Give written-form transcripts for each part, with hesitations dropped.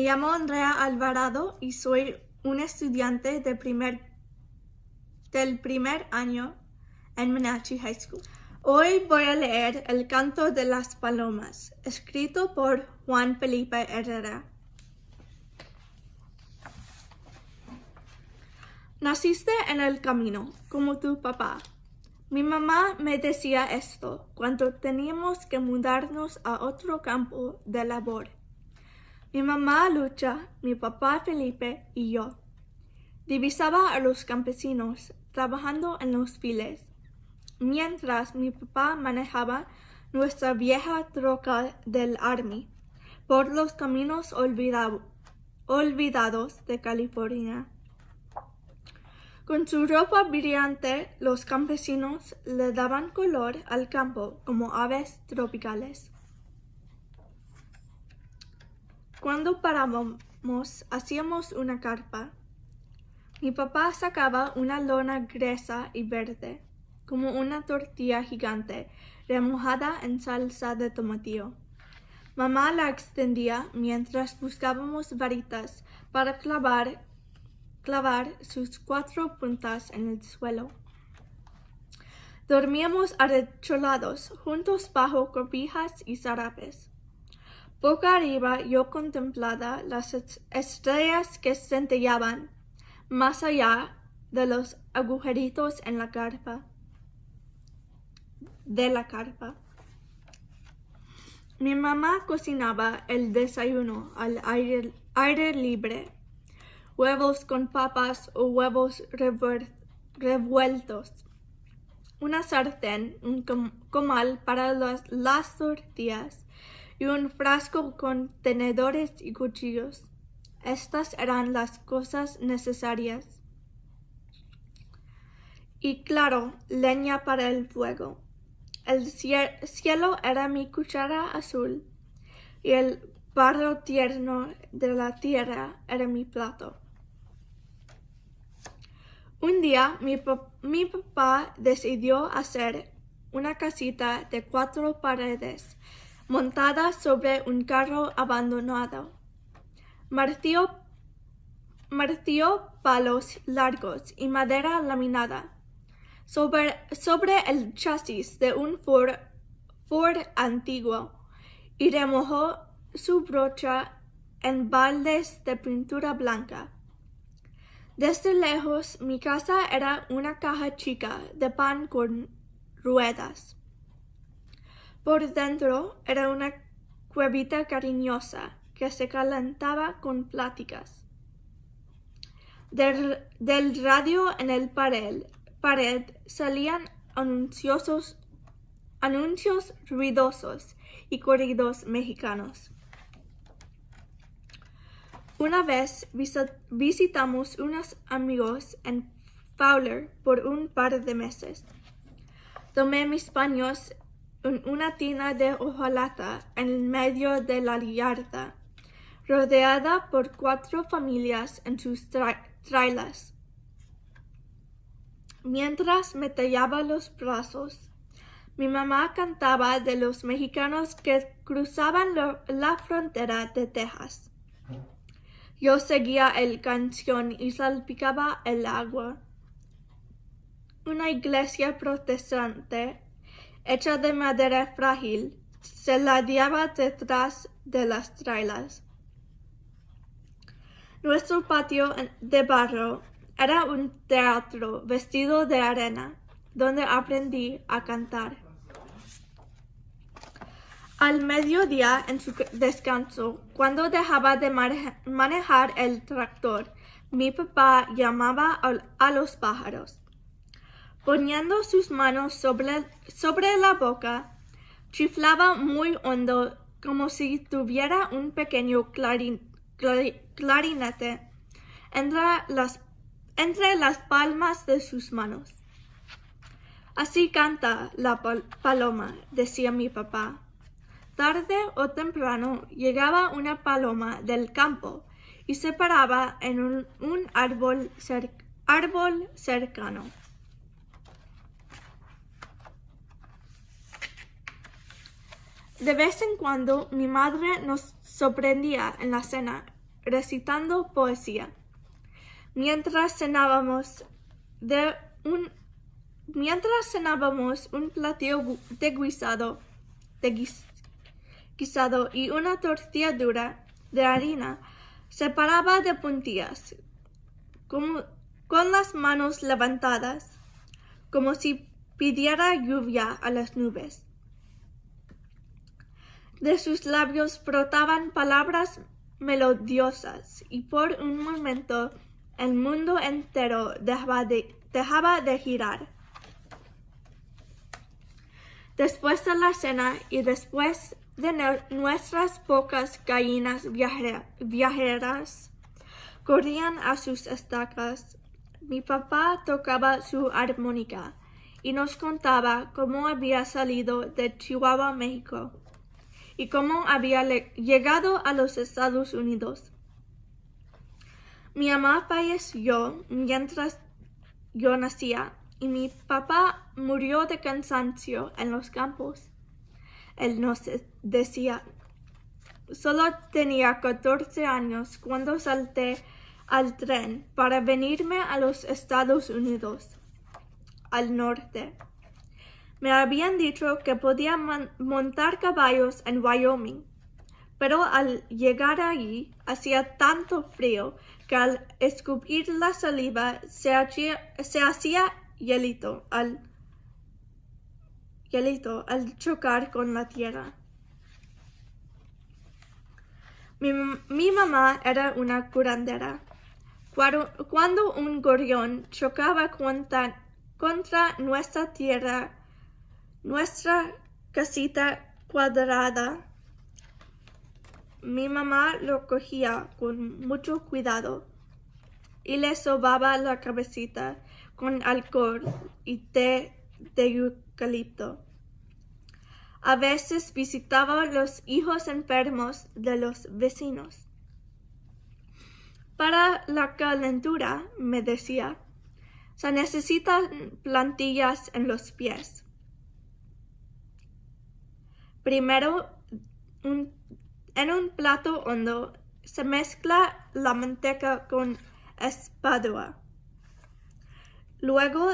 llamo Andrea Alvarado y soy un estudiante del primer año en Wenatchee High School. Hoy voy a leer El canto de las palomas, escrito por Juan Felipe Herrera. Naciste en el camino, como tu papá. Mi mamá me decía esto cuando teníamos que mudarnos a otro campo de labor. Mi mamá Lucha, mi papá Felipe y yo. Divisaba a los campesinos trabajando en los files, mientras mi papá manejaba nuestra vieja troca del Army por los caminos olvidados de California. Con su ropa brillante, los campesinos le daban color al campo como aves tropicales. Cuando parábamos, hacíamos una carpa. Mi papá sacaba una lona gruesa y verde, como una tortilla gigante remojada en salsa de tomatillo. Mamá la extendía mientras buscábamos varitas para clavar sus 4 puntas en el suelo. Dormíamos arrecholados, juntos bajo cobijas y zarapes. Boca arriba yo contemplaba las estrellas que centellaban más allá de los agujeritos en la carpa. Mi mamá cocinaba el desayuno al aire libre, huevos con papas o huevos revueltos, una sartén, un comal para las tortillas y un frasco con tenedores y cuchillos. Estas eran las cosas necesarias. Y claro, leña para el fuego. El cielo era mi cuchara azul y el barro tierno de la tierra era mi plato. Un día mi papá decidió hacer una casita de 4 paredes montada sobre un carro abandonado. Martilló palos largos y madera laminada sobre el chasis de un Ford antiguo y remojó su brocha en baldes de pintura blanca. Desde lejos, mi casa era una caja chica de pan con ruedas. Por dentro era una cuevita cariñosa que se calentaba con pláticas. Del radio en el pared salían anuncios ruidosos y corridos mexicanos. Una vez visitamos unos amigos en Fowler por un par de meses. Tomé mis baños en una tina de hojalata en medio de la yarda, rodeada por 4 familias en sus trailers. Mientras me tallaba los brazos, mi mamá cantaba de los mexicanos que cruzaban la frontera de Texas. Yo seguía la canción y salpicaba el agua. Una iglesia protestante, hecha de madera frágil, se ladeaba detrás de las trailers. Nuestro patio de barro era un teatro vestido de arena, donde aprendí a cantar. Al mediodía, en su descanso, cuando dejaba de manejar el tractor, mi papá llamaba a los pájaros. Poniendo sus manos sobre la boca, chiflaba muy hondo como si tuviera un pequeño clarinete entre las palmas de sus manos. Así canta la paloma, decía mi papá. Tarde o temprano llegaba una paloma del campo y se paraba en un árbol cercano. De vez en cuando mi madre nos sorprendía en la cena recitando poesía. Mientras cenábamos un platillo de guisado y una tortilla dura de harina, se paraba de puntillas, con las manos levantadas, como si pidiera lluvia a las nubes. De sus labios brotaban palabras melodiosas y por un momento el mundo entero dejaba de girar. Después de la cena y después de nuestras pocas gallinas viajeras corrían a sus estacas, mi papá tocaba su armónica y nos contaba cómo había salido de Chihuahua, México, y cómo había llegado a los Estados Unidos. Mi mamá falleció mientras yo nacía y mi papá murió de cansancio en los campos. Él nos decía, solo tenía 14 años cuando salté al tren para venirme a los Estados Unidos, al norte. Me habían dicho que podía montar caballos en Wyoming, pero al llegar allí hacía tanto frío que al escupir la saliva se hacía hielito al chocar con la tierra. Mi mamá era una curandera. Cuando un gorrión chocaba contra nuestra tierra, nuestra casita cuadrada, mi mamá lo cogía con mucho cuidado y le sobaba la cabecita con alcohol y té de eucalipto. A veces visitaba a los hijos enfermos de los vecinos. Para la calentura, me decía, se necesitan plantillas en los pies. Primero, en un plato hondo, se mezcla la manteca con espátula. Luego,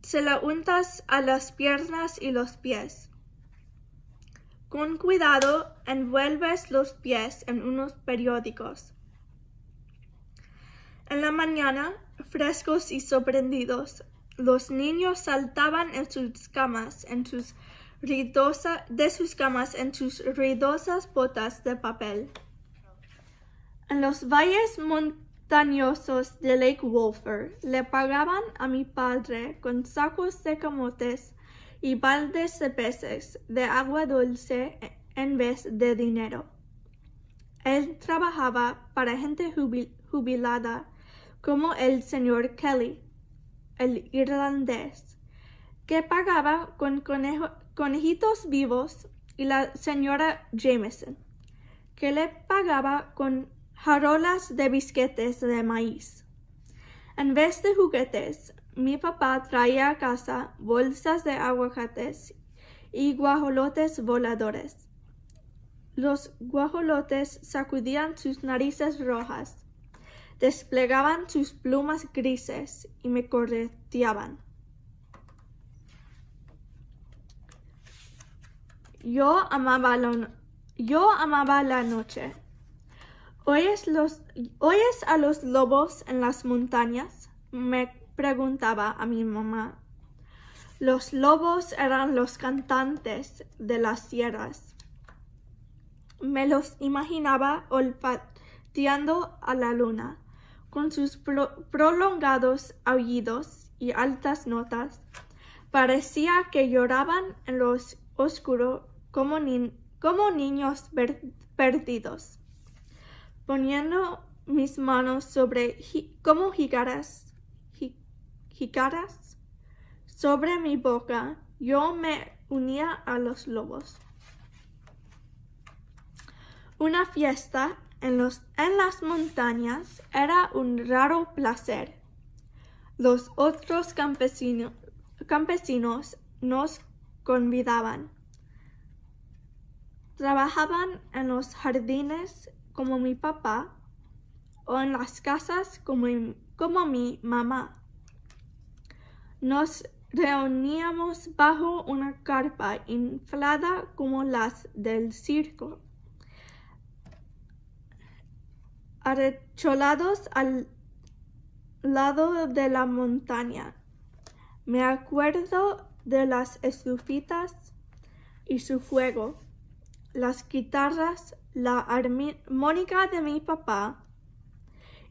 se la untas a las piernas y los pies. Con cuidado, envuelves los pies en unos periódicos. En la mañana, frescos y sorprendidos, los niños saltaban de sus camas en sus ruidosas botas de papel. En los valles montañosos de Lake Wolfer le pagaban a mi padre con sacos de camotes y baldes de peces de agua dulce en vez de dinero. Él trabajaba para gente jubilada como el señor Kelly, el irlandés, que pagaba con conejitos vivos, y la señora Jameson, que le pagaba con jarolas de bisquetes de maíz. En vez de juguetes, mi papá traía a casa bolsas de aguacates y guajolotes voladores. Los guajolotes sacudían sus narices rojas, desplegaban sus plumas grises y me correteaban. Yo amaba la noche. ¿Oyes a los lobos en las montañas?, me preguntaba a mi mamá. Los lobos eran los cantantes de las sierras. Me los imaginaba olfateando a la luna, con sus prolongados aullidos y altas notas. Parecía que lloraban en lo oscuro como niños perdidos, poniendo mis manos como jícaras sobre mi boca. Yo me unía a los lobos. Una fiesta en las montañas era un raro placer. Los otros campesinos nos convidaban. Trabajaban en los jardines como mi papá o en las casas como mi mamá. Nos reuníamos bajo una carpa inflada como las del circo, arrecholados al lado de la montaña. Me acuerdo de las estufitas y su fuego, las guitarras, la armónica de mi papá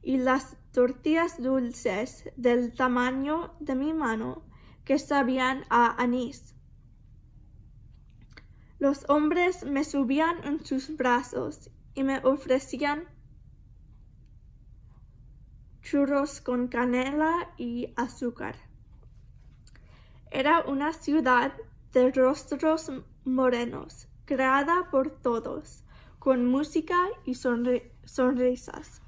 y las tortillas dulces del tamaño de mi mano que sabían a anís. Los hombres me subían en sus brazos y me ofrecían churros con canela y azúcar. Era una ciudad de rostros morenos, creada por todos, con música y sonrisas.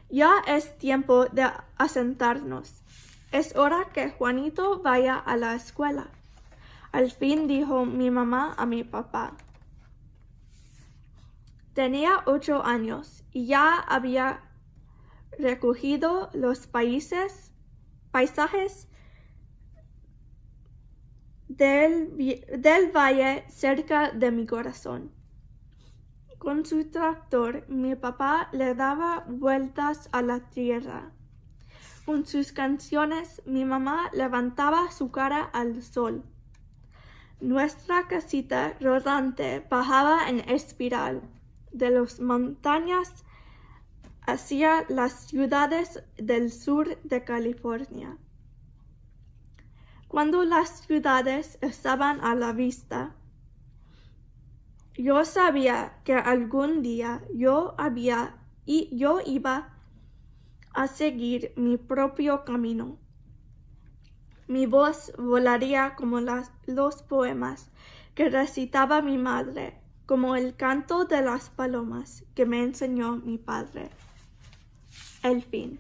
Ya es tiempo de asentarnos. Es hora que Juanito vaya a la escuela. Al fin dijo mi mamá a mi papá. Tenía 8 años y ya había recogido los paisajes del valle cerca de mi corazón. Con su tractor, mi papá le daba vueltas a la tierra. Con sus canciones, mi mamá levantaba su cara al sol. Nuestra casita rodante bajaba en espiral de las montañas hacia las ciudades del sur de California. Cuando las ciudades estaban a la vista, yo sabía que algún día yo iba a seguir mi propio camino. Mi voz volaría como los poemas que recitaba mi madre, como el canto de las palomas que me enseñó mi padre. El fin.